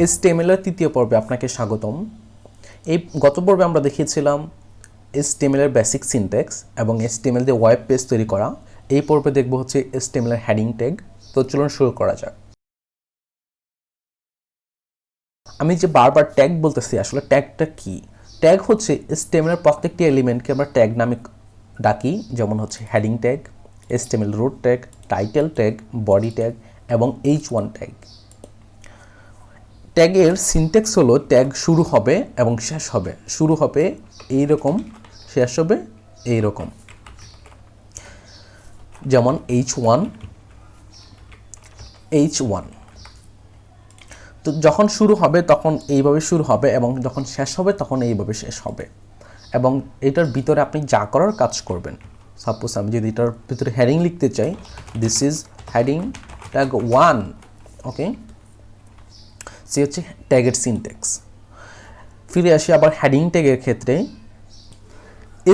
HTML এর তৃতীয় পর্বে আপনাকে স্বাগতম। এই গত পর্বে আমরা দেখিয়েছিলাম HTML এর বেসিক সিনট্যাক্স এবং HTML দিয়ে ওয়েব পেজ তৈরি করা। এই পর্বে দেখব হচ্ছে HTML এর হেডিং ট্যাগ। তো চলুন শুরু করা যাক। আমি যে বারবার ট্যাগ বলতেছি, আসলে ট্যাগটা কি? ট্যাগ হচ্ছে HTML এর প্রত্যেকটি এলিমেন্টকে আমরা ট্যাগ নামে ডাকি, যেমন হচ্ছে heading tag, HTML root tag, title tag, body tag এবং H1 ট্যাগ। ট্যাগের সিনট্যাক্স হলো ট্যাগ শুরু হবে এবং শেষ হবে। শুরু হবে এইরকম, শেষ হবে এইরকম। যেমন H1 H1। তো যখন শুরু হবে তখন এইভাবে শুরু হবে এবং যখন শেষ হবে তখন এইভাবে শেষ হবে। এবং এটার ভিতরে আপনি যা করার কাজ করবেন। সাপোজ আমি যদি এটার ভিতরে হেডিং লিখতে চাই, দিস ইজ হেডিং ট্যাগ 1, ওকে। সে হচ্ছে ট্যাগের সিনট্যাক্স। ফিরে আসি আবার হেডিং ট্যাগের ক্ষেত্রে।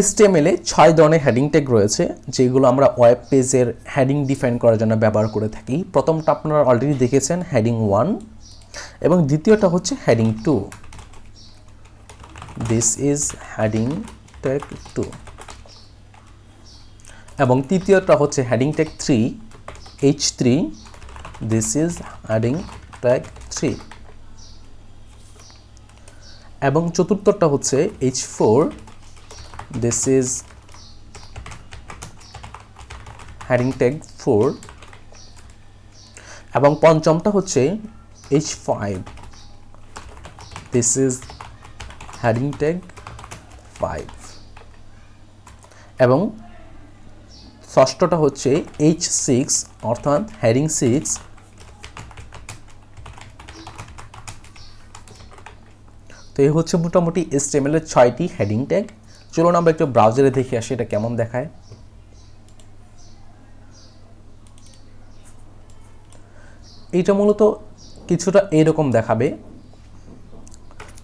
HTML-এ 6 ধরনের হেডিং ট্যাগ রয়েছে, যেগুলো আমরা ওয়েব পেজের হেডিং ডিফাইন করার জন্য ব্যবহার করে থাকি। প্রথমটা আপনারা অলরেডি দেখেছেন, হেডিং 1, এবং দ্বিতীয়টা হচ্ছে heading 2। This is heading tag 2। এবং তৃতীয়টা হচ্ছে heading tag 3, H3। This is heading tag 3। এবং চতুর্থটা হচ্ছে H4, this is heading tag 4। এবং পঞ্চমটা হচ্ছে H5, this is heading tag 5। এবং ষষ্ঠটা হচ্ছে H6, অর্থাৎ হেডিং 6। তো এই হচ্ছে মোটামুটি HTML এর 6টি হেডিং ট্যাগ। চলুন আমরা একটু ব্রাউজারে দেখে আসি এটা কেমন দেখায়। এইটা মূলত কিছুটা এইরকম দেখাবে।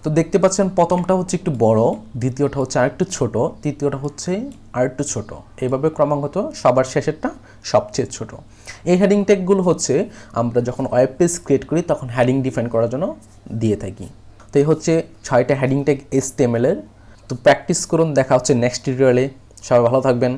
তো দেখতে পাচ্ছেন প্রথমটা হচ্ছে একটু বড়, দ্বিতীয়টা হচ্ছে আরেকটু ছোট, তৃতীয়টা হচ্ছে আরেকটু ছোট, এইভাবে ক্রমাগত সবার শেষেরটা সবচেয়ে ছোট। এই হেডিং ট্যাগগুলো হচ্ছে আমরা যখন ওয়েব পেজ ক্রিয়েট করি তখন হেডিং ডিফাইন করার জন্য দিয়ে থাকি। তো এই হচ্ছে 6টা হেডিং ট্যাগ HTML-এর। তো প্র্যাকটিস করুন, দেখা হচ্ছে নেক্সট টিউটোরিয়ালে। সবাই ভালো থাকবেন।